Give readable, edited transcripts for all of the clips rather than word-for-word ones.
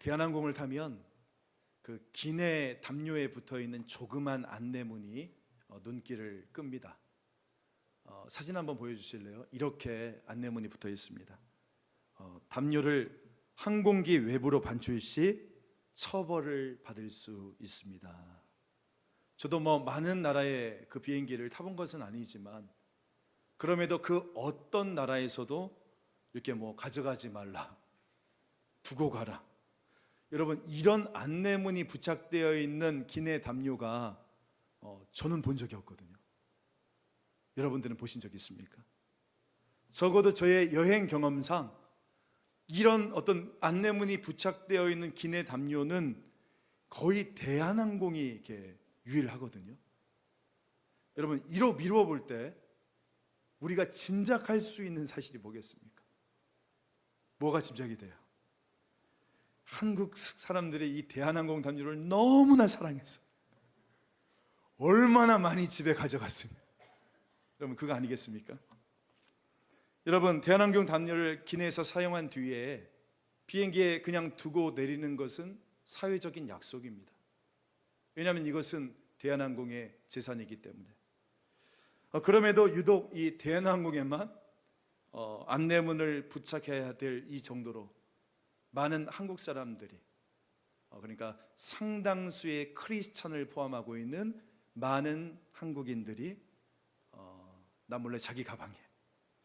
대한항공을 타면 그 기내 담요에 붙어 있는 조그만 안내문이 눈길을 끕니다. 사진 한번 보여주실래요? 이렇게 안내문이 붙어 있습니다. 담요를 항공기 외부로 반출 시 처벌을 받을 수 있습니다. 저도 많은 나라의 그 비행기를 타본 것은 아니지만 그럼에도 그 어떤 나라에서도 이렇게 가져가지 말라, 두고 가라, 여러분 이런 안내문이 부착되어 있는 기내 담요가 저는 본 적이 없거든요. 여러분들은 보신 적 있습니까? 적어도 저의 여행 경험상 이런 어떤 안내문이 부착되어 있는 기내 담요는 거의 대한항공이 이렇게 유일하거든요. 여러분 이로 미루어 볼 때 우리가 짐작할 수 있는 사실이 뭐겠습니까? 뭐가 짐작이 돼요? 한국 사람들이 이 대한항공 담요를 너무나 사랑해서 얼마나 많이 집에 가져갔습니까? 여러분 그거 아니겠습니까? 여러분 대한항공 담요를 기내에서 사용한 뒤에 비행기에 그냥 두고 내리는 것은 사회적인 약속입니다. 왜냐하면 이것은 대한항공의 재산이기 때문에. 그럼에도 유독 이 대한항공에만 안내문을 부착해야 될 이 정도로 많은 한국 사람들이, 그러니까 상당수의 크리스천을 포함하고 있는 많은 한국인들이 남몰래 자기 가방에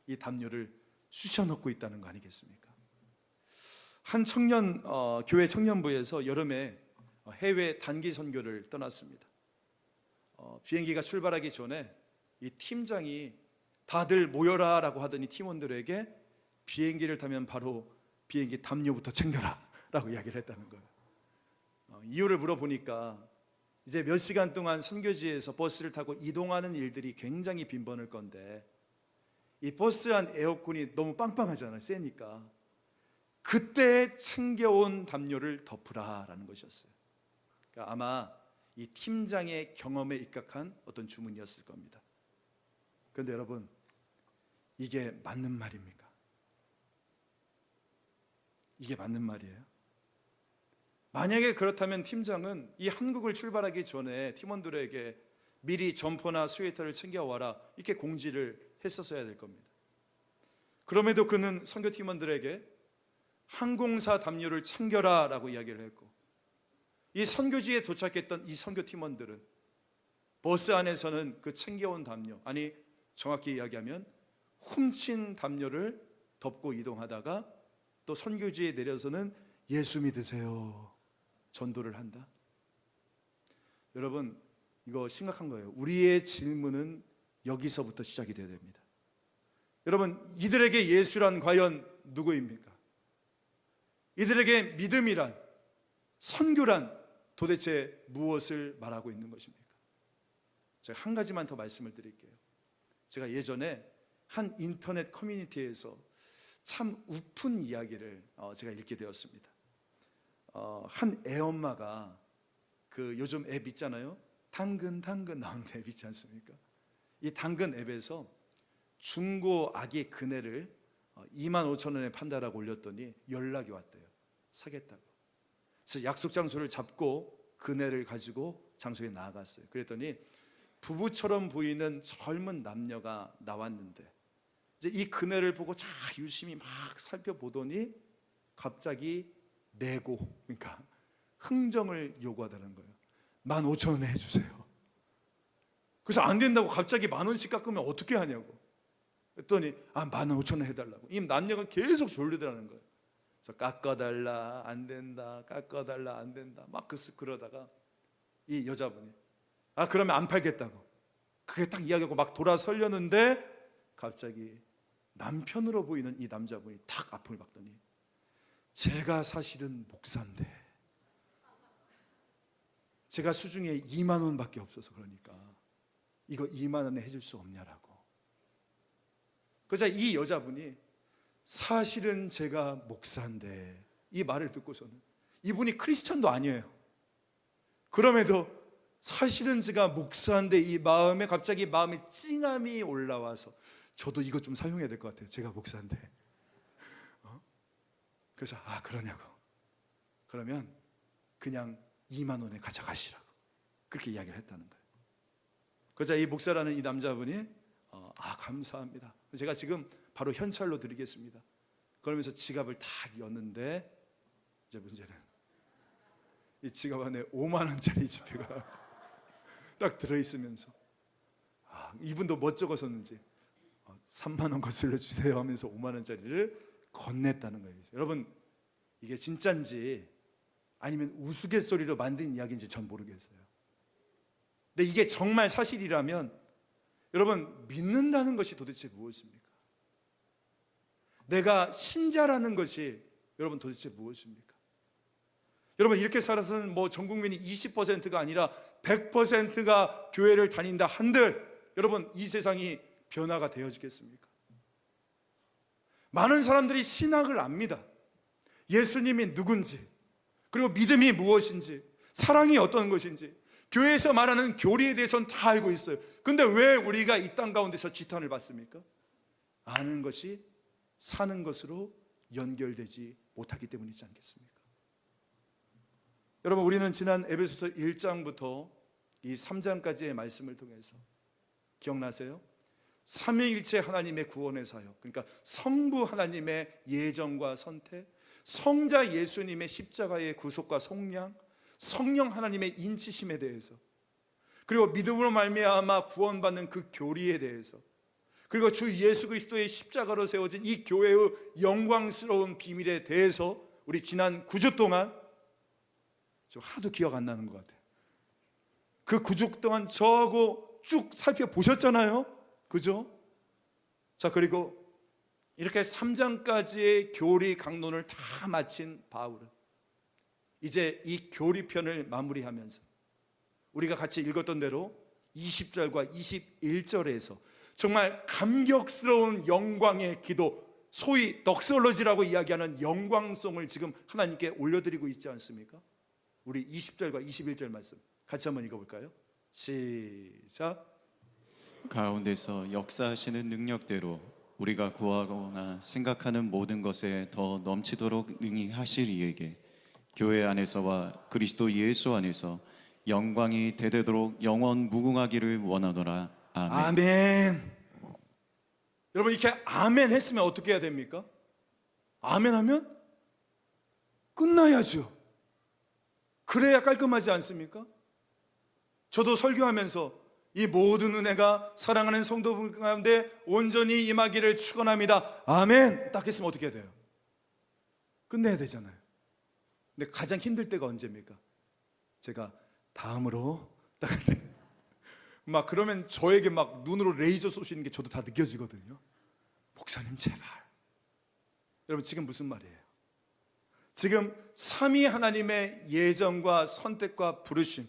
이 담요를 쑤셔 넣고 있다는 거 아니겠습니까? 한 청년 교회 청년부에서 여름에 해외 단기 선교를 떠났습니다. 비행기가 출발하기 전에 이 팀장이 다들 모여라 라고 하더니 팀원들에게 비행기를 타면 바로 비행기 담요부터 챙겨라 라고 이야기를 했다는 거예요. 이유를 물어보니까 이제 몇 시간 동안 선교지에서 버스를 타고 이동하는 일들이 굉장히 빈번할 건데 이 버스 안 에어컨이 너무 빵빵하잖아요. 세니까 그때 챙겨온 담요를 덮으라 라는 것이었어요. 그러니까 아마 이 팀장의 경험에 입각한 어떤 주문이었을 겁니다. 그런데 여러분 이게 맞는 말입니까? 이게 맞는 말이에요? 만약에 그렇다면 팀장은 이 한국을 출발하기 전에 팀원들에게 미리 점퍼나 스웨터를 챙겨와라 이렇게 공지를 했었어야 될 겁니다. 그럼에도 그는 선교 팀원들에게 항공사 담요를 챙겨라 라고 이야기를 했고, 이 선교지에 도착했던 이 선교 팀원들은 버스 안에서는 그 챙겨온 담요, 아니 정확히 이야기하면 훔친 담요를 덮고 이동하다가 또 선교지에 내려서는 예수 믿으세요 전도를 한다. 여러분 이거 심각한 거예요. 우리의 질문은 여기서부터 시작이 되어야 됩니다. 여러분 이들에게 예수란 과연 누구입니까? 이들에게 믿음이란, 선교란 도대체 무엇을 말하고 있는 것입니까? 제가 한 가지만 더 말씀을 드릴게요. 제가 예전에 한 인터넷 커뮤니티에서 참 우픈 이야기를 제가 읽게 되었습니다. 한 애엄마가 그 요즘 앱 있잖아요. 당근 나오는 앱 있지 않습니까? 이 당근 앱에서 중고 아기 그네를 25,000원에 판다라고 올렸더니 연락이 왔대요. 사겠다고. 그래서 약속 장소를 잡고 그네를 가지고 장소에 나아갔어요. 그랬더니 부부처럼 보이는 젊은 남녀가 나왔는데 이제 이 그네를 보고 잘 유심히 막 살펴보더니 갑자기 내고, 그러니까 흥정을 요구하다는 거예요. 15,000원에 해주세요. 그래서 안 된다고 갑자기 10,000원씩 깎으면 어떻게 하냐고 했더니 15,000원 해달라고. 이 남녀가 계속 졸르더라는 거예요. 그래서 깎아달라 안 된다, 깎아달라 안 된다 막 그러다가 이 여자분이 그러면 안 팔겠다고 그게 딱 이야기하고 막 돌아서려는데 갑자기 남편으로 보이는 이 남자분이 탁 앞을 박더니 제가 사실은 목사인데 제가 수중에 2만 원밖에 없어서 그러니까 이거 2만 원에 해줄 수 없냐라고. 그래서 이 여자분이 사실은 제가 목사인데, 이 말을 듣고서는 이분이 크리스천도 아니에요. 그럼에도 사실은 제가 목사인데 이 마음에 갑자기 마음에 찡함이 올라와서 저도 이거 좀 사용해야 될 것 같아요. 제가 목사인데. 그래서 그러냐고. 그러면 그냥 2만 원에 가져가시라고 그렇게 이야기를 했다는 거예요. 그러자 이 목사라는 이 남자분이 감사합니다. 제가 지금 바로 현찰로 드리겠습니다. 그러면서 지갑을 탁 였는데 이제 문제는 이 지갑 안에 5만 원짜리 지폐가 딱 들어있으면서 이분도 멋쩍어 섰는지 3만 원 거슬러 주세요 하면서 5만 원짜리를 건넸다는 거예요. 여러분, 이게 진짜인지 아니면 우스갯소리로 만든 이야기인지 전 모르겠어요. 근데 이게 정말 사실이라면 여러분, 믿는다는 것이 도대체 무엇입니까? 내가 신자라는 것이 여러분 도대체 무엇입니까? 여러분, 이렇게 살아서는 전 국민이 20%가 아니라 100%가 교회를 다닌다 한들 여러분, 이 세상이 변화가 되어지겠습니까? 많은 사람들이 신학을 압니다. 예수님이 누군지, 그리고 믿음이 무엇인지, 사랑이 어떤 것인지, 교회에서 말하는 교리에 대해서는 다 알고 있어요. 근데 왜 우리가 이 땅 가운데서 지탄을 받습니까? 아는 것이 사는 것으로 연결되지 못하기 때문이지 않겠습니까? 여러분, 우리는 지난 에베소서 1장부터 이 3장까지의 말씀을 통해서 기억나세요? 삼위일체 하나님의 구원의 사역, 그러니까 성부 하나님의 예정과 선택, 성자 예수님의 십자가의 구속과 속량, 성령 하나님의 인치심에 대해서, 그리고 믿음으로 말미암아 구원받는 그 교리에 대해서, 그리고 주 예수 그리스도의 십자가로 세워진 이 교회의 영광스러운 비밀에 대해서 우리 지난 9주 동안 저 하도 기억 안 나는 것 같아요. 그 9주 동안 저하고 쭉 살펴보셨잖아요. 그죠? 자, 그리고 이렇게 3장까지의 교리 강론을 다 마친 바울은 이제 이 교리편을 마무리하면서 우리가 같이 읽었던 대로 20절과 21절에서 정말 감격스러운 영광의 기도, 소위 덕솔로지라고 이야기하는 영광송을 지금 하나님께 올려드리고 있지 않습니까? 우리 20절과 21절 말씀 같이 한번 읽어볼까요? 시작. 가운데서 역사하시는 능력대로 우리가 구하거나 생각하는 모든 것에 더 넘치도록 능히 하실 이에게 교회 안에서와 그리스도 예수 안에서 영광이 대대도록 영원 무궁하기를 원하노라. 아멘. 아멘. 여러분, 이렇게 아멘 했으면 어떻게 해야 됩니까? 아멘 하면 끝나야죠. 그래야 깔끔하지 않습니까? 저도 설교하면서 이 모든 은혜가 사랑하는 성도분 가운데 온전히 임하기를 축원합니다. 아멘. 딱 했으면 어떻게 해야 돼요? 끝내야 되잖아요. 근데 가장 힘들 때가 언제입니까? 제가 다음으로 딱 할 때 막 그러면 저에게 막 눈으로 레이저 쏘시는 게 저도 다 느껴지거든요. 목사님 제발. 여러분, 지금 무슨 말이에요? 지금 삼위 하나님의 예정과 선택과 부르심,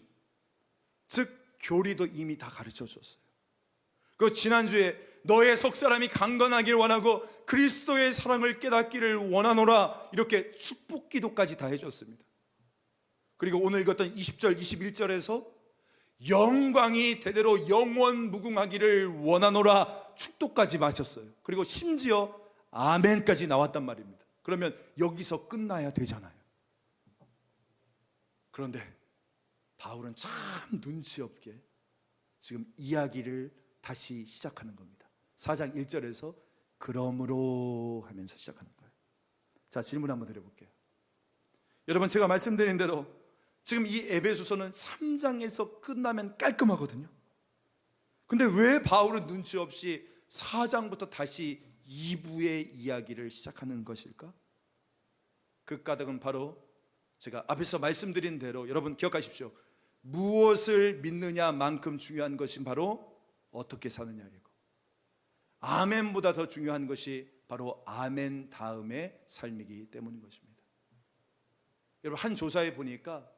즉 교리도 이미 다 가르쳐 줬어요. 그 지난주에 너의 속사람이 강건하길 원하고 그리스도의 사랑을 깨닫기를 원하노라, 이렇게 축복 기도까지 다 해줬습니다. 그리고 오늘 읽었던 20절 21절에서 영광이 대대로 영원 무궁하기를 원하노라 축도까지 마쳤어요. 그리고 심지어 아멘까지 나왔단 말입니다. 그러면 여기서 끝나야 되잖아요. 그런데 바울은 참 눈치 없게 지금 이야기를 다시 시작하는 겁니다. 4장 1절에서 그러므로 하면서 시작하는 거예요. 자, 질문 한번 드려볼게요. 여러분, 제가 말씀드린 대로 지금 이 에베소서는 3장에서 끝나면 깔끔하거든요. 근데 왜 바울은 눈치 없이 4장부터 다시 2부의 이야기를 시작하는 것일까? 그 까닭은 바로 제가 앞에서 말씀드린 대로 여러분 기억하십시오. 무엇을 믿느냐만큼 중요한 것이 바로 어떻게 사느냐이고, 아멘보다 더 중요한 것이 바로 아멘 다음의 삶이기 때문인 것입니다. 여러분, 한 조사에 보니까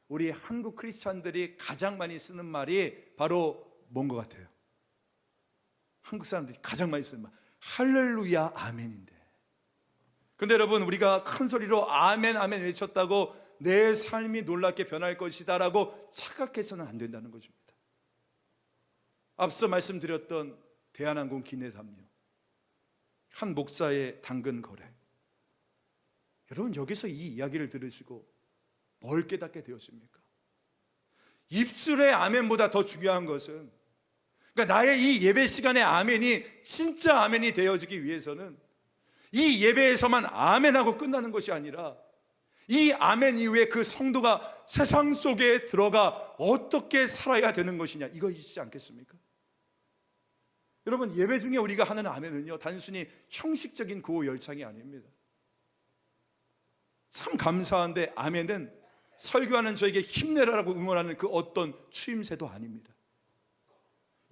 우리 한국 크리스찬들이 가장 많이 쓰는 말이 바로 뭔 것 같아요? 한국 사람들이 가장 많이 쓰는 말, 할렐루야 아멘인데, 근데 여러분, 우리가 큰 소리로 아멘 아멘 외쳤다고 내 삶이 놀랍게 변할 것이다 라고 착각해서는 안 된다는 것입니다. 앞서 말씀드렸던 대한항공 기내 담요, 한 목사의 당근 거래, 여러분 여기서 이 이야기를 들으시고 뭘 깨닫게 되었습니까? 입술의 아멘보다 더 중요한 것은, 그러니까 나의 이 예배 시간의 아멘이 진짜 아멘이 되어지기 위해서는 이 예배에서만 아멘하고 끝나는 것이 아니라 이 아멘 이후에 그 성도가 세상 속에 들어가 어떻게 살아야 되는 것이냐, 이것이지 않겠습니까? 여러분, 예배 중에 우리가 하는 아멘은요, 단순히 형식적인 구호 열창이 아닙니다. 참 감사한데 아멘은 설교하는 저에게 힘내라라고 응원하는 그 어떤 추임새도 아닙니다.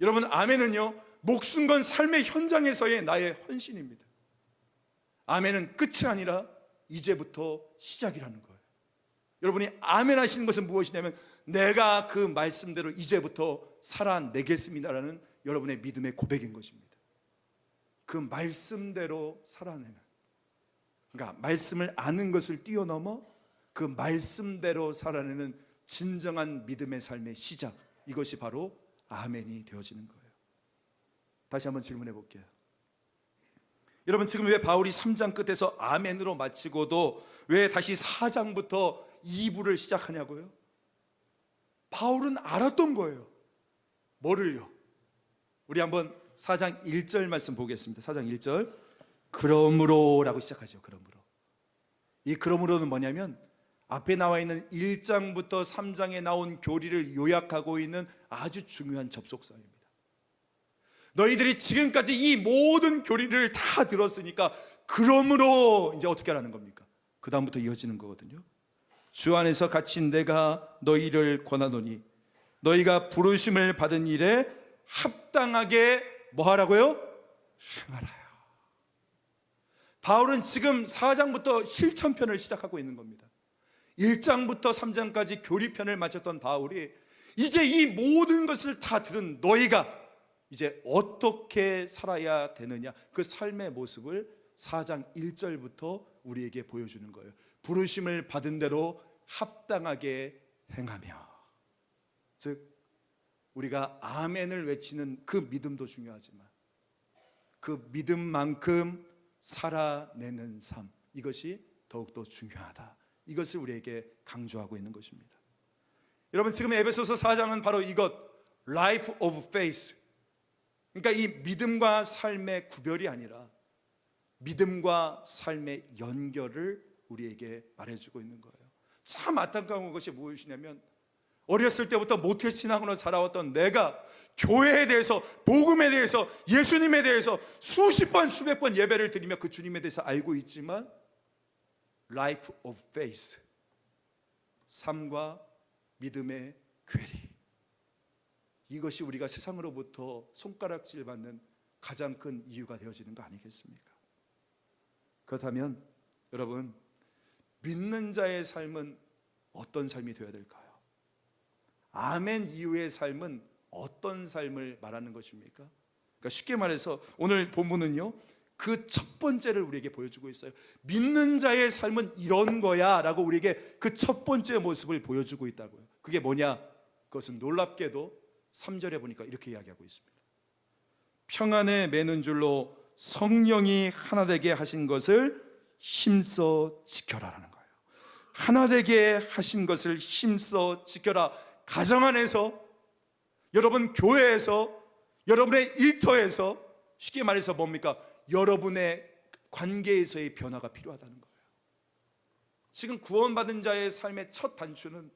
여러분, 아멘은요, 목숨 건 삶의 현장에서의 나의 헌신입니다. 아멘은 끝이 아니라 이제부터 시작이라는 거예요. 여러분이 아멘 하시는 것은 무엇이냐면, 내가 그 말씀대로 이제부터 살아내겠습니다라는 여러분의 믿음의 고백인 것입니다. 그 말씀대로 살아내는, 그러니까 말씀을 아는 것을 뛰어넘어 그 말씀대로 살아내는 진정한 믿음의 삶의 시작, 이것이 바로 아멘이 되어지는 거예요. 다시 한번 질문해 볼게요. 여러분, 지금 왜 바울이 3장 끝에서 아멘으로 마치고도 왜 다시 4장부터 2부를 시작하냐고요? 바울은 알았던 거예요. 뭐를요? 우리 한번 4장 1절 말씀 보겠습니다. 4장 1절. 그러므로 라고 시작하죠. 그러므로. 이 그러므로는 뭐냐면 앞에 나와 있는 1장부터 3장에 나온 교리를 요약하고 있는 아주 중요한 접속사입니다. 너희들이 지금까지 이 모든 교리를 다 들었으니까 그러므로 이제 어떻게 하라는 겁니까? 그 다음부터 이어지는 거거든요. 주 안에서 갇힌 내가 너희를 권하노니 너희가 부르심을 받은 일에 합당하게 뭐 하라고요? 행하라요. 바울은 지금 4장부터 실천편을 시작하고 있는 겁니다. 1장부터 3장까지 교리편을 마쳤던 바울이 이제 이 모든 것을 다 들은 너희가 이제 어떻게 살아야 되느냐, 그 삶의 모습을 4장 1절부터 우리에게 보여주는 거예요. 부르심을 받은 대로 합당하게 행하며, 즉 우리가 아멘을 외치는 그 믿음도 중요하지만 그 믿음만큼 살아내는 삶, 이것이 더욱더 중요하다. 이것을 우리에게 강조하고 있는 것입니다. 여러분, 지금 에베소서 4장은 바로 이것, Life of Faith, 그러니까 이 믿음과 삶의 구별이 아니라 믿음과 삶의 연결을 우리에게 말해주고 있는 거예요. 참 안타까운 것이 무엇이냐면, 어렸을 때부터 모태신앙으로 자라왔던 내가 교회에 대해서, 복음에 대해서, 예수님에 대해서 수십 번 수백 번 예배를 드리며 그 주님에 대해서 알고 있지만 Life of Faith, 삶과 믿음의 괴리, 이것이 우리가 세상으로부터 손가락질 받는 가장 큰 이유가 되어지는 거 아니겠습니까? 그렇다면 여러분, 믿는 자의 삶은 어떤 삶이 되어야 될까요? 아멘 이후의 삶은 어떤 삶을 말하는 것입니까? 그러니까 쉽게 말해서 오늘 본문은요, 그 첫 번째를 우리에게 보여주고 있어요. 믿는 자의 삶은 이런 거야 라고 우리에게 그 첫 번째 모습을 보여주고 있다고요. 그게 뭐냐? 그것은 놀랍게도 3절에 보니까 이렇게 이야기하고 있습니다. 평안에 매는 줄로 성령이 하나 되게 하신 것을 힘써 지켜라라는 거예요. 하나 되게 하신 것을 힘써 지켜라. 가정 안에서, 여러분 교회에서, 여러분의 일터에서, 쉽게 말해서 뭡니까? 여러분의 관계에서의 변화가 필요하다는 거예요. 지금 구원받은 자의 삶의 첫 단추는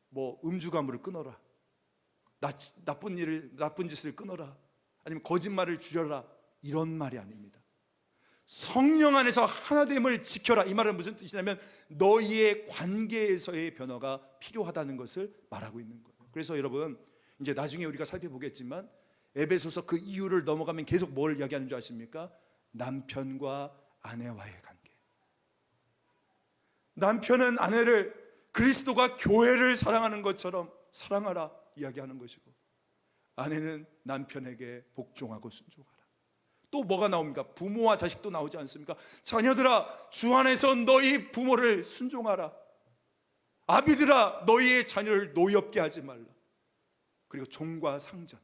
뭐 음주가물을 끊어라, 나쁜 짓을 끊어라, 아니면 거짓말을 줄여라, 이런 말이 아닙니다. 성령 안에서 하나됨을 지켜라. 이 말은 무슨 뜻이냐면 너희의 관계에서의 변화가 필요하다는 것을 말하고 있는 거예요. 그래서 여러분, 이제 나중에 우리가 살펴보겠지만 에베소서 그 이유를 넘어가면 계속 뭘 이야기하는 줄 아십니까? 남편과 아내와의 관계. 남편은 아내를 그리스도가 교회를 사랑하는 것처럼 사랑하라 이야기하는 것이고, 아내는 남편에게 복종하고 순종하라. 또 뭐가 나옵니까? 부모와 자식도 나오지 않습니까? 자녀들아, 주 안에서 너희 부모를 순종하라. 아비들아, 너희의 자녀를 노엽게 하지 말라. 그리고 종과 상전.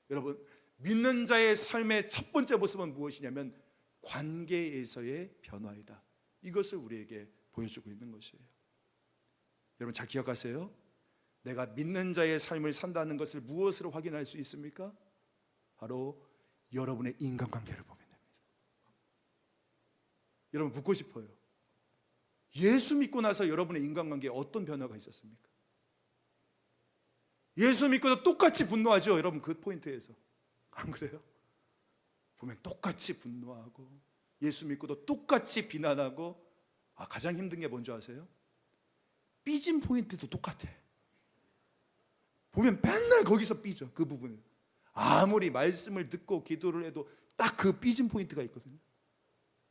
여러분, 믿는 자의 삶의 첫 번째 모습은 무엇이냐면 관계에서의 변화이다. 이것을 우리에게 보여주고 있는 것이에요. 여러분 잘 기억하세요. 내가 믿는 자의 삶을 산다는 것을 무엇으로 확인할 수 있습니까? 바로 여러분의 인간관계를 보면 됩니다. 여러분 묻고 싶어요. 예수 믿고 나서 여러분의 인간관계에 어떤 변화가 있었습니까? 예수 믿고도 똑같이 분노하죠. 여러분 그 포인트에서. 안 그래요? 보면 똑같이 분노하고 예수 믿고도 똑같이 비난하고 가장 힘든 게 뭔지 아세요? 삐진 포인트도 똑같아. 보면 맨날 거기서 삐져. 그 부분은 아무리 말씀을 듣고 기도를 해도 딱 그 삐진 포인트가 있거든요.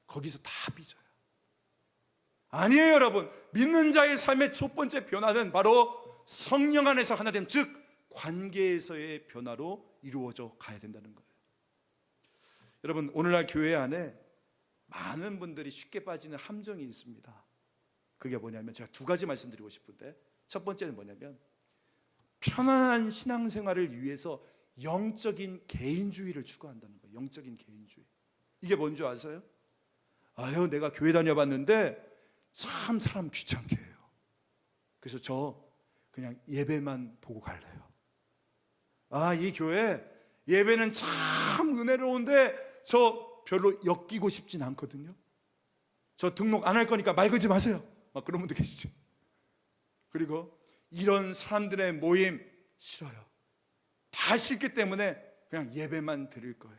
거기서 다 삐져요. 아니에요 여러분. 믿는 자의 삶의 첫 번째 변화는 바로 성령 안에서 하나됨, 즉 관계에서의 변화로 이루어져 가야 된다는 거예요. 여러분 오늘날 교회 안에 많은 분들이 쉽게 빠지는 함정이 있습니다. 그게 뭐냐면 제가 두 가지 말씀드리고 싶은데, 첫 번째는 뭐냐면 편안한 신앙생활을 위해서 영적인 개인주의를 추구한다는 거예요. 영적인 개인주의. 이게 뭔지 아세요? 아유 내가 교회 다녀봤는데 참 사람 귀찮게 해요. 그래서 저 그냥 예배만 보고 갈래요. 이 교회 예배는 참 은혜로운데 저 별로 엮이고 싶진 않거든요. 저 등록 안 할 거니까 말 걸지 마세요. 그런 분들 계시죠. 그리고 이런 사람들의 모임 싫어요. 다 싫기 때문에 그냥 예배만 드릴 거예요.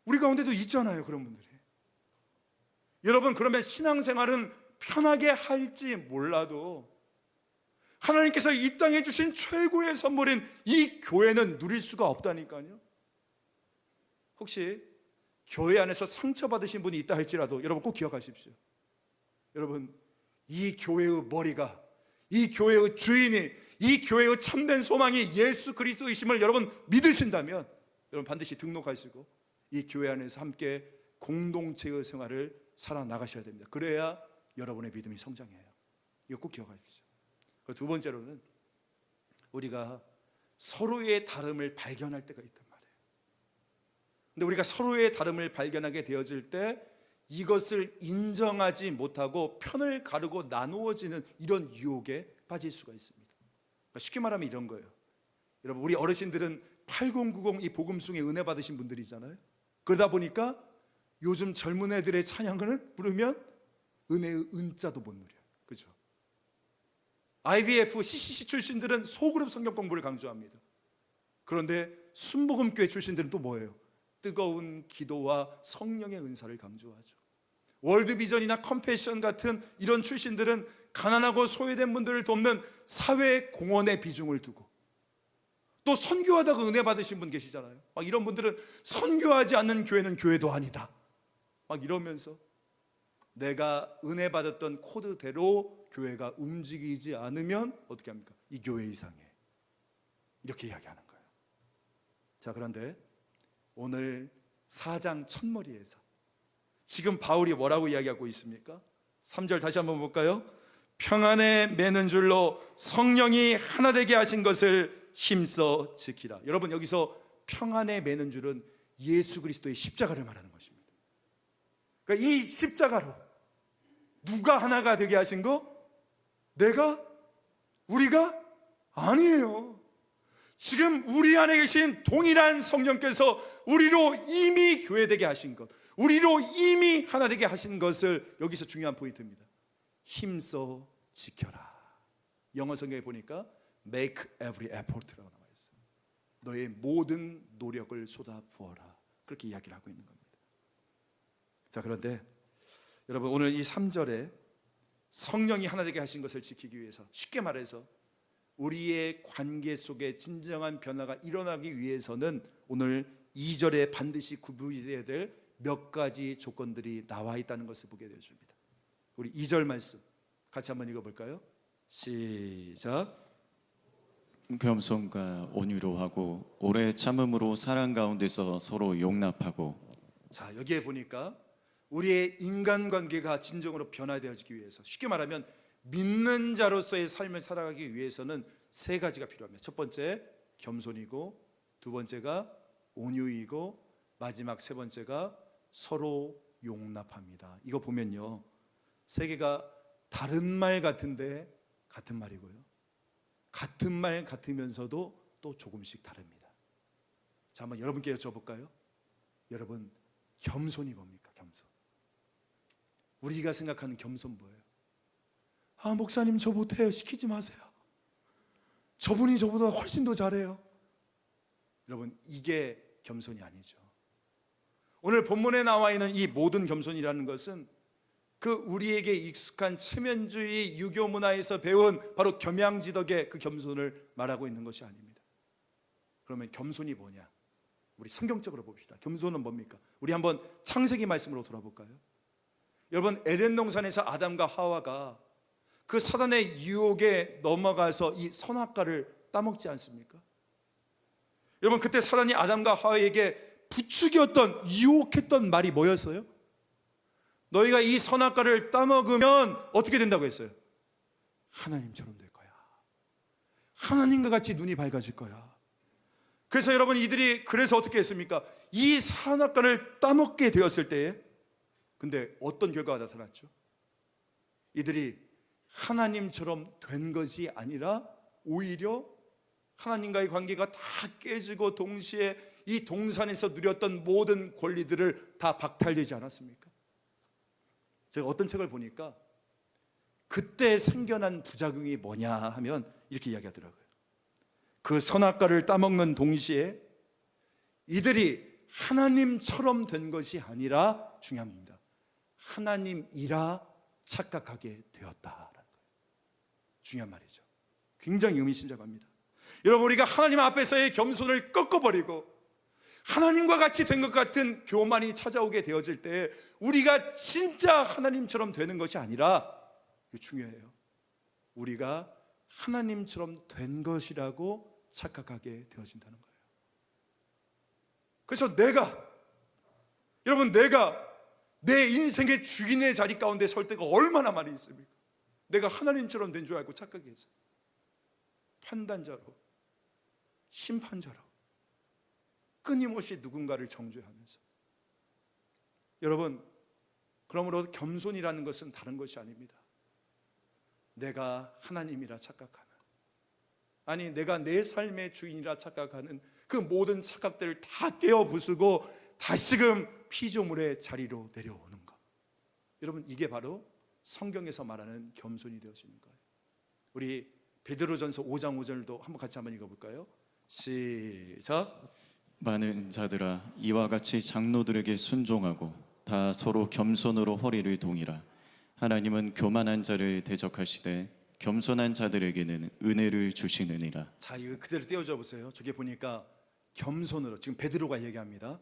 우리 가운데도 있잖아요 그런 분들이. 여러분 그러면 신앙생활은 편하게 할지 몰라도 하나님께서 이 땅에 주신 최고의 선물인 이 교회는 누릴 수가 없다니까요. 혹시 교회 안에서 상처받으신 분이 있다 할지라도 여러분 꼭 기억하십시오. 여러분 이 교회의 머리가, 이 교회의 주인이, 이 교회의 참된 소망이 예수 그리스도이심을 여러분 믿으신다면 여러분 반드시 등록하시고 이 교회 안에서 함께 공동체의 생활을 살아나가셔야 됩니다. 그래야 여러분의 믿음이 성장해요. 이거 꼭 기억하십시오. 그리고 두 번째로는 우리가 서로의 다름을 발견할 때가 있단 말이에요. 근데 우리가 서로의 다름을 발견하게 되어질 때 이것을 인정하지 못하고 편을 가르고 나누어지는 이런 유혹에 빠질 수가 있습니다. 그러니까 쉽게 말하면 이런 거예요. 여러분 우리 어르신들은 8090 이 복음송에 은혜 받으신 분들이잖아요. 그러다 보니까 요즘 젊은 애들의 찬양을 부르면 은혜의 은자도 못 누려요. 그죠? IVF, CCC 출신들은 소그룹 성경 공부를 강조합니다. 그런데 순복음교회 출신들은 또 뭐예요? 뜨거운 기도와 성령의 은사를 강조하죠. 월드비전이나 컴패션 같은 이런 출신들은 가난하고 소외된 분들을 돕는 사회 공헌의 비중을 두고, 또 선교하다가 은혜 받으신 분 계시잖아요. 이런 분들은 선교하지 않는 교회는 교회도 아니다 이러면서 내가 은혜 받았던 코드대로 교회가 움직이지 않으면 어떻게 합니까? 이 교회 이상해, 이렇게 이야기하는 거예요. 자, 그런데 오늘 4장 첫머리에서 지금 바울이 뭐라고 이야기하고 있습니까? 3절 다시 한번 볼까요? 평안에 매는 줄로 성령이 하나 되게 하신 것을 힘써 지키라. 여러분 여기서 평안에 매는 줄은 예수 그리스도의 십자가를 말하는 것입니다. 그러니까 이 십자가로 누가 하나가 되게 하신 거? 내가? 우리가? 아니에요. 지금 우리 안에 계신 동일한 성령께서 우리로 이미 교회되게 하신 것, 우리로 이미 하나 되게 하신 것을 여기서 중요한 포인트입니다. 힘써 지켜라. 영어 성경에 보니까 make every effort라고 나와 있어요. 너의 모든 노력을 쏟아 부어라. 그렇게 이야기를 하고 있는 겁니다. 자, 그런데 여러분 오늘 이 3절에 성령이 하나 되게 하신 것을 지키기 위해서, 쉽게 말해서 우리의 관계 속에 진정한 변화가 일어나기 위해서는 오늘 2절에 반드시 구비해야 될 몇 가지 조건들이 나와 있다는 것을 보게 되어줍니다. 우리 2절 말씀 같이 한번 읽어볼까요? 시작. 겸손과 온유로 하고 오래 참음으로 사랑 가운데서 서로 용납하고. 자, 여기에 보니까 우리의 인간관계가 진정으로 변화되어지기 위해서, 쉽게 말하면 믿는 자로서의 삶을 살아가기 위해서는 세 가지가 필요합니다. 첫 번째 겸손이고, 두 번째가 온유이고, 마지막 세 번째가 서로 용납합니다. 이거 보면요, 세 개가 다른 말 같은데 같은 말이고요. 같은 말 같으면서도 또 조금씩 다릅니다. 자, 한번 여러분께 여쭤볼까요? 여러분, 겸손이 뭡니까? 겸손. 우리가 생각하는 겸손 뭐예요? 아, 목사님 저 못해요. 시키지 마세요. 저분이 저보다 훨씬 더 잘해요. 여러분, 이게 겸손이 아니죠. 오늘 본문에 나와 있는 이 모든 겸손이라는 것은 그 우리에게 익숙한 체면주의 유교 문화에서 배운 바로 겸양지덕의 그 겸손을 말하고 있는 것이 아닙니다. 그러면 겸손이 뭐냐? 우리 성경적으로 봅시다. 겸손은 뭡니까? 우리 한번 창세기 말씀으로 돌아볼까요? 여러분, 에덴 동산에서 아담과 하와가 그 사단의 유혹에 넘어가서 이 선악과를 따먹지 않습니까? 여러분, 그때 사단이 아담과 하와에게 부추겼던, 유혹했던 말이 뭐였어요? 너희가 이 선악과를 따먹으면 어떻게 된다고 했어요? 하나님처럼 될 거야. 하나님과 같이 눈이 밝아질 거야. 그래서 여러분, 이들이 그래서 어떻게 했습니까? 이 선악과를 따먹게 되었을 때에 근데 어떤 결과가 나타났죠? 이들이 하나님처럼 된 것이 아니라 오히려 하나님과의 관계가 다 깨지고 동시에 이 동산에서 누렸던 모든 권리들을 다 박탈되지 않았습니까? 제가 어떤 책을 보니까 그때 생겨난 부작용이 뭐냐 하면 이렇게 이야기하더라고요. 그 선악과를 따먹는 동시에 이들이 하나님처럼 된 것이 아니라 중요합니다. 하나님이라 착각하게 되었다라는 거예요. 중요한 말이죠. 굉장히 의미심장합니다. 여러분, 우리가 하나님 앞에서의 겸손을 꺾어버리고 하나님과 같이 된 것 같은 교만이 찾아오게 되어질 때 우리가 진짜 하나님처럼 되는 것이 아니라, 이거 중요해요, 우리가 하나님처럼 된 것이라고 착각하게 되어진다는 거예요. 그래서 여러분, 내가 내 인생의 주인의 자리 가운데 설 때가 얼마나 많이 있습니까? 내가 하나님처럼 된 줄 알고 착각해서 판단자로, 심판자로 끊임없이 누군가를 정죄하면서. 여러분, 그러므로 겸손이라는 것은 다른 것이 아닙니다. 내가 하나님이라 착각하는, 아니 내가 내 삶의 주인이라 착각하는 그 모든 착각들을 다 깨어 부수고 다시금 피조물의 자리로 내려오는 것. 여러분, 이게 바로 성경에서 말하는 겸손이 되어지는 거예요. 우리 베드로전서 5장 5절도 한번 읽어볼까요? 시작. 많은 자들아, 이와 같이 장로들에게 순종하고 다 서로 겸손으로 허리를 동이라. 하나님은 교만한 자를 대적하시되 겸손한 자들에게는 은혜를 주시느니라. 자, 이거 그대로 떼어줘 보세요. 저기 보니까 겸손으로, 지금 베드로가 얘기합니다.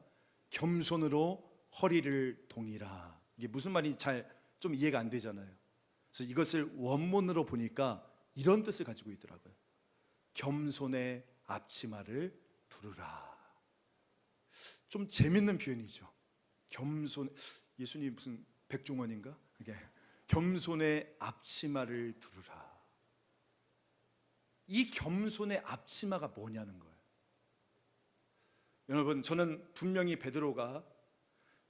겸손으로 허리를 동이라. 이게 무슨 말인지 잘 좀 이해가 안 되잖아요. 그래서 이것을 원문으로 보니까 이런 뜻을 가지고 있더라고요. 겸손의 앞치마를 두르라. 좀 재밌는 표현이죠. 겸손, 예수님 무슨 백종원인가? 이게 겸손의 앞치마를 두르라. 이 겸손의 앞치마가 뭐냐는 거예요. 여러분, 저는 분명히 베드로가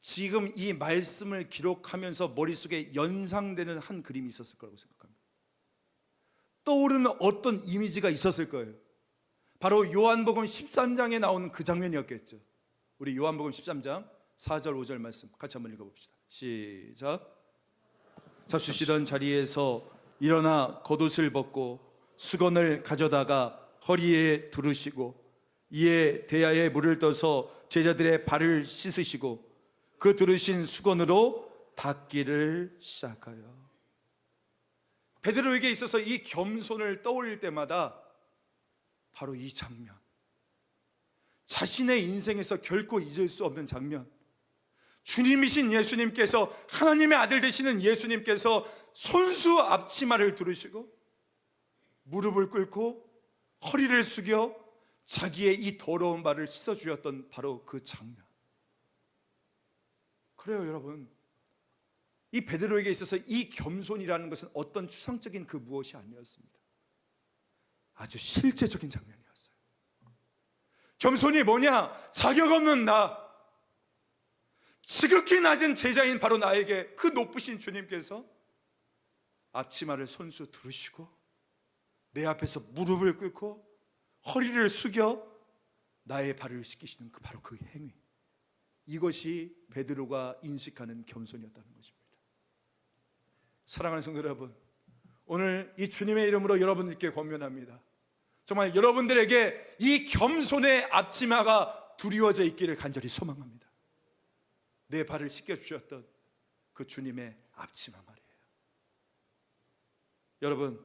지금 이 말씀을 기록하면서 머릿속에 연상되는 한 그림이 있었을 거라고 생각합니다. 떠오르는 어떤 이미지가 있었을 거예요. 바로 요한복음 13장에 나오는 그 장면이었겠죠. 우리 요한복음 13장 4절 5절 말씀 같이 한번 읽어봅시다. 시작. 잡수시던 자리에서 일어나 겉옷을 벗고 수건을 가져다가 허리에 두르시고 이에 대야에 물을 떠서 제자들의 발을 씻으시고 그 두르신 수건으로 닦기를 시작하여. 베드로에게 있어서 이 겸손을 떠올릴 때마다 바로 이 장면, 자신의 인생에서 결코 잊을 수 없는 장면, 주님이신 예수님께서, 하나님의 아들 되시는 예수님께서 손수 앞치마를 두르시고 무릎을 꿇고 허리를 숙여 자기의 이 더러운 발을 씻어주셨던 바로 그 장면. 그래요, 여러분, 이 베드로에게 있어서 이 겸손이라는 것은 어떤 추상적인 그 무엇이 아니었습니다. 아주 실제적인 장면이었어요. 겸손이 뭐냐? 자격 없는 나, 지극히 낮은 제자인 바로 나에게 그 높으신 주님께서 앞치마를 손수 두르시고 내 앞에서 무릎을 꿇고 허리를 숙여 나의 발을 씻기시는 바로 그 행위, 이것이 베드로가 인식하는 겸손이었다는 것입니다. 사랑하는 성도 여러분, 오늘 이 주님의 이름으로 여러분들께 권면합니다. 정말 여러분들에게 이 겸손의 앞치마가 두리워져 있기를 간절히 소망합니다. 내 발을 씻겨주셨던 그 주님의 앞치마 말이에요. 여러분,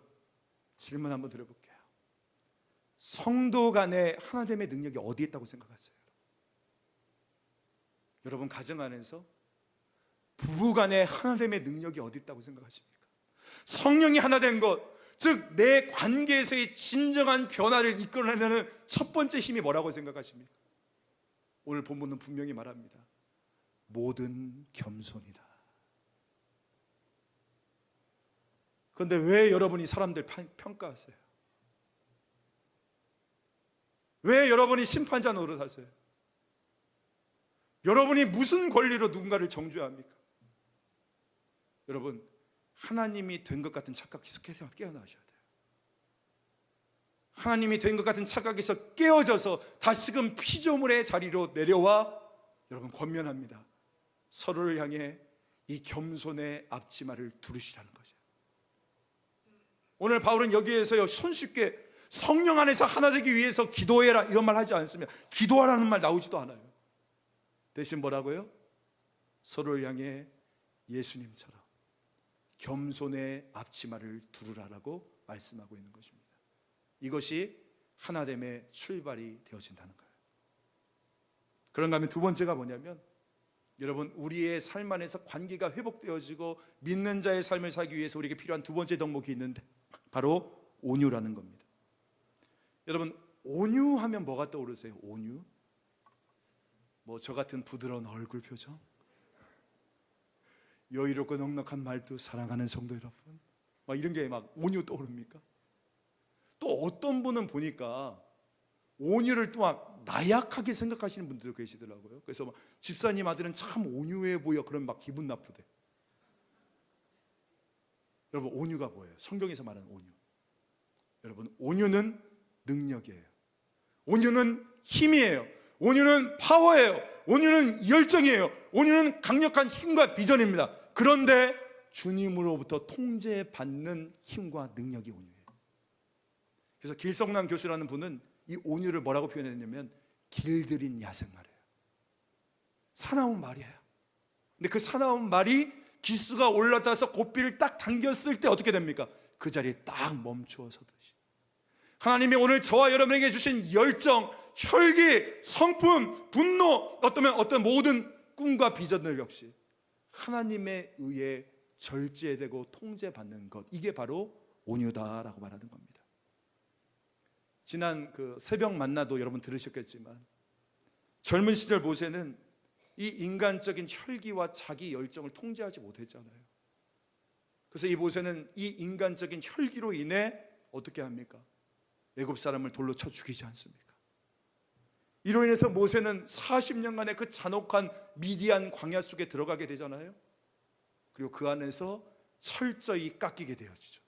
질문 한번 드려볼게요. 성도 간의 하나됨의 능력이 어디에 있다고 생각하세요? 여러분 가정 안에서 부부 간의 하나됨의 능력이 어디 있다고 생각하십니까? 성령이 하나 된 것, 즉 내 관계에서의 진정한 변화를 이끌어내는 첫 번째 힘이 뭐라고 생각하십니까? 오늘 본문은 분명히 말합니다. 모든 겸손이다. 그런데 왜 여러분이 사람들 평가하세요? 왜 여러분이 심판자 노릇하세요? 여러분이 무슨 권리로 누군가를 정죄합니까? 여러분, 하나님이 된 것 같은 착각에서 깨어나셔야 돼요. 하나님이 된 것 같은 착각에서 깨어져서 다시금 피조물의 자리로 내려와 여러분 권면합니다. 서로를 향해 이 겸손의 앞치마를 두르시라는 거죠. 오늘 바울은 여기에서요, 손쉽게 성령 안에서 하나 되기 위해서 기도해라 이런 말 하지 않습니다. 기도하라는 말 나오지도 않아요. 대신 뭐라고요? 서로를 향해 예수님처럼 겸손의 앞치마를 두르라라고 말씀하고 있는 것입니다. 이것이 하나됨의 출발이 되어진다는 거예요. 그런가 하면 두 번째가 뭐냐면, 여러분, 우리의 삶 안에서 관계가 회복되어지고 믿는 자의 삶을 살기 위해서 우리에게 필요한 두 번째 덕목이 있는데, 바로 온유라는 겁니다. 여러분, 온유하면 뭐가 떠오르세요? 온유? 뭐 저 같은 부드러운 얼굴 표정, 여유롭고 넉넉한 말투, 사랑하는 성도 여러분, 막 이런 게 막 온유 떠오릅니까? 또 어떤 분은 보니까 온유를 또 막 나약하게 생각하시는 분들도 계시더라고요. 그래서 막 집사님 아들은 참 온유해 보여, 그러면 막 기분 나쁘대. 여러분, 온유가 뭐예요? 성경에서 말하는 온유, 여러분, 온유는 능력이에요. 온유는 힘이에요. 온유는 파워예요. 온유는 열정이에요. 온유는 강력한 힘과 비전입니다. 그런데 주님으로부터 통제받는 힘과 능력이 온유예요. 그래서 길성남 교수라는 분은 이 온유를 뭐라고 표현했냐면 길들인 야생 말이에요. 사나운 말이에요. 근데 그 사나운 말이 기수가 올라타서 고삐를 딱 당겼을 때 어떻게 됩니까? 그 자리에 딱 멈추어 서듯이. 하나님이 오늘 저와 여러분에게 주신 열정, 혈기, 성품, 분노, 어떤 모든 꿈과 비전들 역시 하나님에 의해 절제되고 통제받는 것, 이게 바로 온유다라고 말하는 겁니다. 지난 그 새벽 만나도 여러분 들으셨겠지만, 젊은 시절 모세는 이 인간적인 혈기와 자기 열정을 통제하지 못했잖아요. 그래서 이 모세는 이 인간적인 혈기로 인해 어떻게 합니까? 애굽 사람을 돌로 쳐 죽이지 않습니까? 이로 인해서 모세는 40년간의 그 잔혹한 미디안 광야 속에 들어가게 되잖아요. 그리고 그 안에서 철저히 깎이게 되어지죠.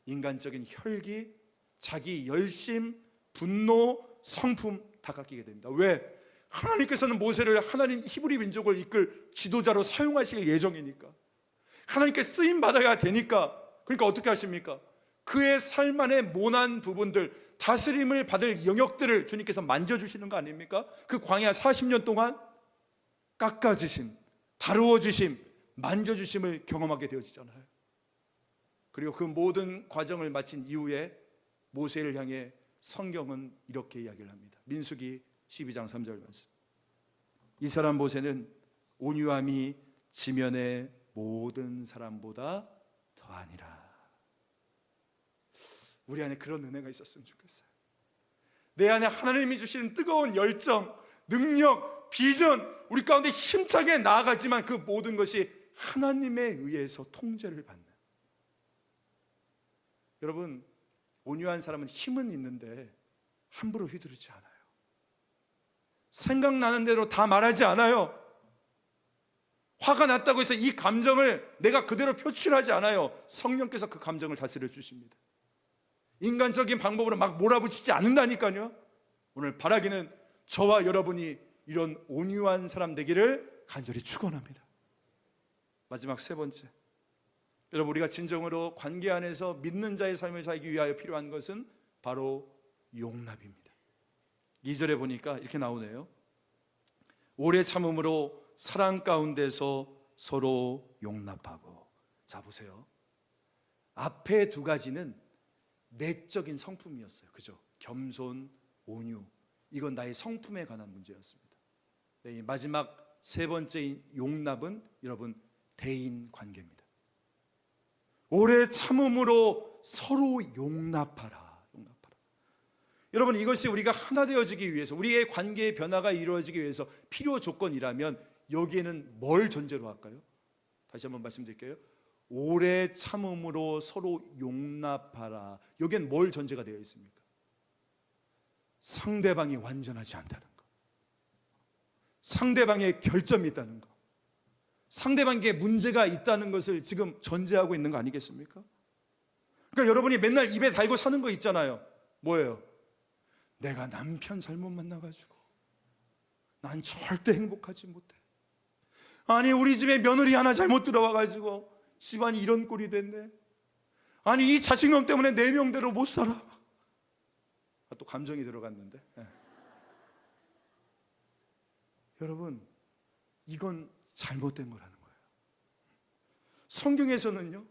인간적인 혈기, 자기 열심, 분노, 성품 다 깎이게 됩니다. 왜? 하나님께서는 모세를 하나님 히브리 민족을 이끌 지도자로 사용하실 예정이니까, 하나님께 쓰임 받아야 되니까. 그러니까 어떻게 하십니까? 그의 삶 안의 모난 부분들, 다스림을 받을 영역들을 주님께서 만져주시는 거 아닙니까? 그 광야 40년 동안 깎아주심, 다루어주심, 만져주심을 경험하게 되어지잖아요. 그리고 그 모든 과정을 마친 이후에 모세를 향해 성경은 이렇게 이야기를 합니다. 민수기 12장 3절 말씀. 이 사람 모세는 온유함이 지면의 모든 사람보다 더하니라. 우리 안에 그런 은혜가 있었으면 좋겠어요. 내 안에 하나님이 주시는 뜨거운 열정, 능력, 비전, 우리 가운데 힘차게 나아가지만 그 모든 것이 하나님에 의해서 통제를 받는. 여러분, 온유한 사람은 힘은 있는데 함부로 휘두르지 않아요. 생각나는 대로 다 말하지 않아요. 화가 났다고 해서 이 감정을 내가 그대로 표출하지 않아요. 성령께서 그 감정을 다스려 주십니다. 인간적인 방법으로 막 몰아붙이지 않는다니까요. 오늘 바라기는 저와 여러분이 이런 온유한 사람 되기를 간절히 축원합니다. 마지막 세 번째, 여러분, 우리가 진정으로 관계 안에서 믿는 자의 삶을 살기 위하여 필요한 것은 바로 용납입니다. 2절에 보니까 이렇게 나오네요. 오래 참음으로 사랑 가운데서 서로 용납하고. 자, 보세요. 앞에 두 가지는 내적인 성품이었어요. 그죠? 겸손, 온유. 이건 나의 성품에 관한 문제였습니다. 네, 이 마지막 세 번째인 용납은 여러분 대인 관계입니다. 오래 참음으로 서로 용납하라. 여러분, 이것이 우리가 하나 되어지기 위해서, 우리의 관계의 변화가 이루어지기 위해서 필요 조건이라면 여기에는 뭘 전제로 할까요? 다시 한번 말씀드릴게요. 오래 참음으로 서로 용납하라. 여기엔 뭘 전제가 되어 있습니까? 상대방이 완전하지 않다는 것, 상대방의 결점이 있다는 것, 상대방에게 문제가 있다는 것을 지금 전제하고 있는 거 아니겠습니까? 그러니까 여러분이 맨날 입에 달고 사는 거 있잖아요. 뭐예요? 내가 남편 잘못 만나가지고 난 절대 행복하지 못해. 아니, 우리 집에 며느리 하나 잘못 들어와가지고 집안이 이런 꼴이 됐네. 아니, 이 자식놈 때문에 내 명대로 못 살아. 또 감정이 들어갔는데. 네. 여러분, 이건 잘못된 거라는 거예요. 성경에서는요,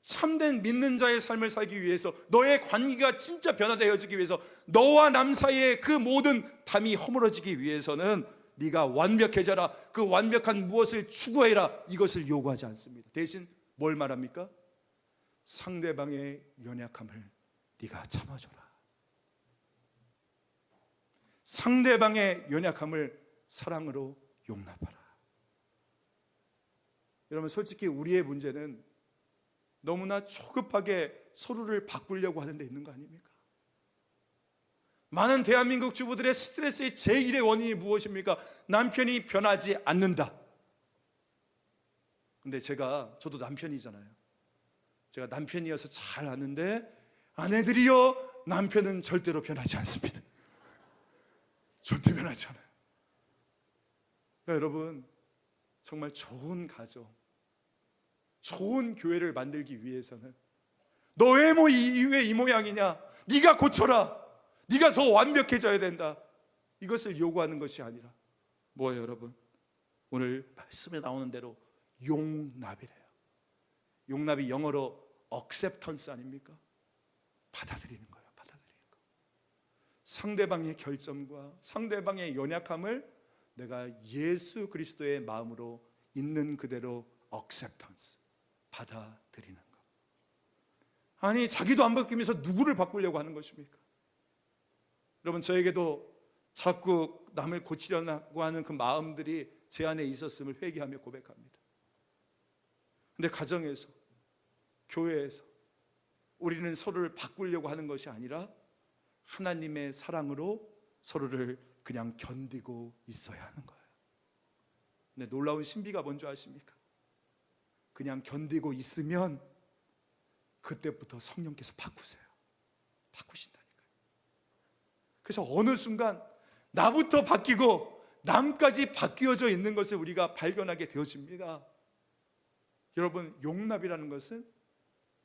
참된 믿는 자의 삶을 살기 위해서, 너의 관계가 진짜 변화되어지기 위해서, 너와 남 사이의 그 모든 담이 허물어지기 위해서는 네가 완벽해져라, 그 완벽한 무엇을 추구해라, 이것을 요구하지 않습니다. 대신 뭘 말합니까? 상대방의 연약함을 네가 참아줘라. 상대방의 연약함을 사랑으로 용납하라. 여러분, 솔직히 우리의 문제는 너무나 초급하게 서로를 바꾸려고 하는 데 있는 거 아닙니까? 많은 대한민국 주부들의 스트레스의 제1의 원인이 무엇입니까? 남편이 변하지 않는다. 근데 저도 남편이잖아요. 제가 남편이어서 잘 아는데, 아내들이요, 남편은 절대로 변하지 않습니다. 절대 변하지 않아요. 그러니까 여러분, 정말 좋은 가정, 좋은 교회를 만들기 위해서는 너 왜 이 모양이냐? 네가 고쳐라. 네가 더 완벽해져야 된다. 이것을 요구하는 것이 아니라 뭐예요, 여러분? 오늘 말씀에 나오는 대로 용납이래요. 용납이 영어로 acceptance 아닙니까? 받아들이는 거예요. 받아들이는 거. 상대방의 결점과 상대방의 연약함을 내가 예수 그리스도의 마음으로 있는 그대로 acceptance, 받아들이는 것. 아니, 자기도 안 바뀌면서 누구를 바꾸려고 하는 것입니까? 여러분, 저에게도 자꾸 남을 고치려고 하는 그 마음들이 제 안에 있었음을 회개하며 고백합니다. 근데 가정에서, 교회에서 우리는 서로를 바꾸려고 하는 것이 아니라 하나님의 사랑으로 서로를 그냥 견디고 있어야 하는 거예요. 근데 놀라운 신비가 뭔지 아십니까? 그냥 견디고 있으면 그때부터 성령께서 바꾸세요. 바꾸신다니까요. 그래서 어느 순간 나부터 바뀌고 남까지 바뀌어져 있는 것을 우리가 발견하게 되어집니다. 여러분, 용납이라는 것은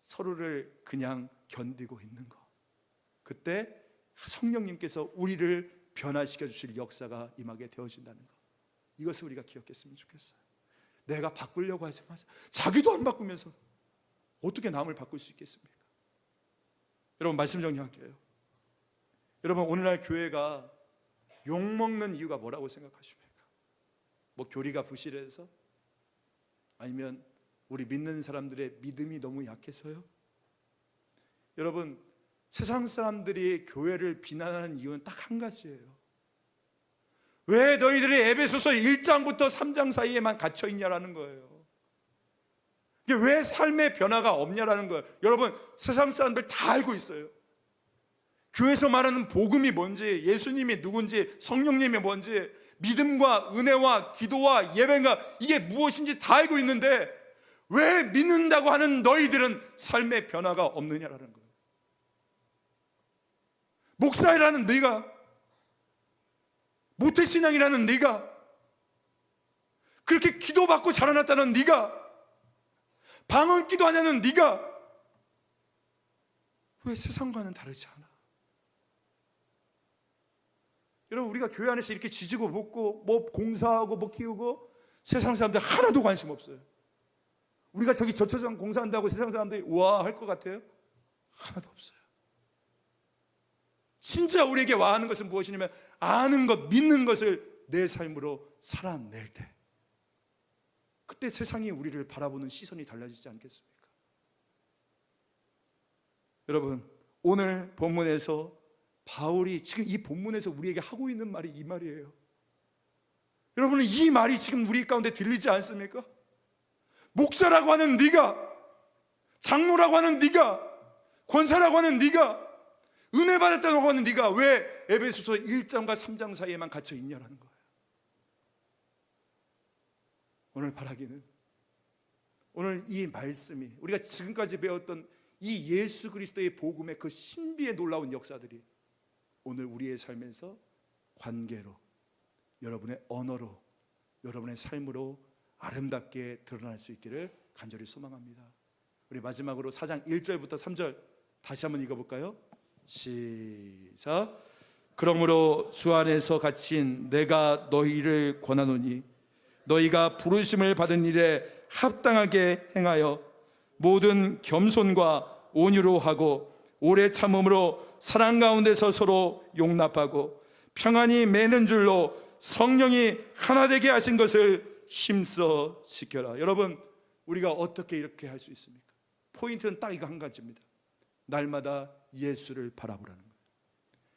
서로를 그냥 견디고 있는 것. 그때 성령님께서 우리를 변화시켜 주실 역사가 임하게 되어진다는 것. 이것을 우리가 기억했으면 좋겠어요. 내가 바꾸려고 하지 마세요. 자기도 안 바꾸면서 어떻게 남을 바꿀 수 있겠습니까? 여러분, 말씀 정리할게요. 여러분, 오늘날 교회가 욕먹는 이유가 뭐라고 생각하십니까? 뭐 교리가 부실해서? 아니면 우리 믿는 사람들의 믿음이 너무 약해서요? 여러분, 세상 사람들이 교회를 비난하는 이유는 딱 한 가지예요. 왜 너희들이 에베소서 1장부터 3장 사이에만 갇혀 있냐라는 거예요. 이게 왜 삶의 변화가 없냐라는 거예요. 여러분, 세상 사람들 다 알고 있어요. 교회에서 말하는 복음이 뭔지, 예수님이 누군지, 성령님이 뭔지, 믿음과 은혜와 기도와 예배가 이게 무엇인지 다 알고 있는데 왜 믿는다고 하는 너희들은 삶의 변화가 없느냐라는 거예요. 목사이라는 네가, 모태신앙이라는 네가, 그렇게 기도받고 자라났다는 네가, 방언 기도하냐는 네가 왜 세상과는 다르지 않아? 여러분, 우리가 교회 안에서 이렇게 지지고 볶고 뭐 공사하고 뭐 키우고 세상 사람들 하나도 관심 없어요. 우리가 저기 저처럼 공사한다고 세상 사람들이 우와 할 것 같아요? 하나도 없어요. 진짜 우리에게 와하는 것은 무엇이냐면 아는 것, 믿는 것을 내 삶으로 살아낼 때, 그때 세상이 우리를 바라보는 시선이 달라지지 않겠습니까? 여러분, 오늘 본문에서 바울이 지금 이 본문에서 우리에게 하고 있는 말이 이 말이에요. 여러분은 이 말이 지금 우리 가운데 들리지 않습니까? 목사라고 하는 네가, 장로라고 하는 네가, 권사라고 하는 네가, 은혜 받았다고 하는 네가 왜 에베소서 1장과 3장 사이에만 갇혀 있냐라는 거예요. 오늘 바라기는, 오늘 이 말씀이 우리가 지금까지 배웠던 이 예수 그리스도의 복음의 그 신비의 놀라운 역사들이 오늘 우리의 삶에서 관계로, 여러분의 언어로, 여러분의 삶으로 아름답게 드러날 수 있기를 간절히 소망합니다. 우리 마지막으로 4장 1절부터 3절 다시 한번 읽어볼까요? 시작. 그러므로 주 안에서 갇힌 내가 너희를 권하노니 너희가 부르심을 받은 일에 합당하게 행하여 모든 겸손과 온유로 하고 오래 참음으로 사랑 가운데서 서로 용납하고 평안히 매는 줄로 성령이 하나 되게 하신 것을 힘써 지켜라. 여러분, 우리가 어떻게 이렇게 할 수 있습니까? 포인트는 딱 이거 한 가지입니다. 날마다 예수를 바라보라는 거예요.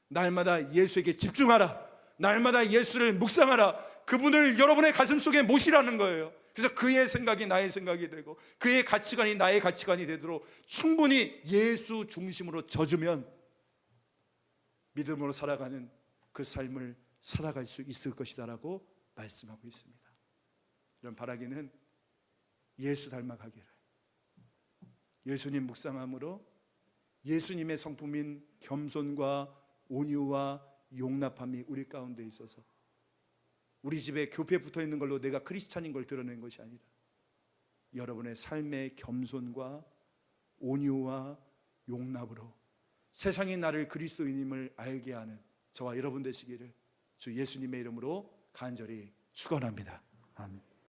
날마다 예수에게 집중하라. 날마다 예수를 묵상하라. 그분을 여러분의 가슴 속에 모시라는 거예요. 그래서 그의 생각이 나의 생각이 되고 그의 가치관이 나의 가치관이 되도록 충분히 예수 중심으로 져주면 믿음으로 살아가는 그 삶을 살아갈 수 있을 것이다라고 말씀하고 있습니다. 이런 바라기는 예수 닮아가기를, 예수님 묵상함으로 예수님의 성품인 겸손과 온유와 용납함이 우리 가운데 있어서 우리 집에 교패 붙어있는 걸로 내가 크리스찬인 걸 드러낸 것이 아니라 여러분의 삶의 겸손과 온유와 용납으로 세상이 나를 그리스도인임을 알게 하는 저와 여러분 되시기를 주 예수님의 이름으로 간절히 축원합니다. 아멘.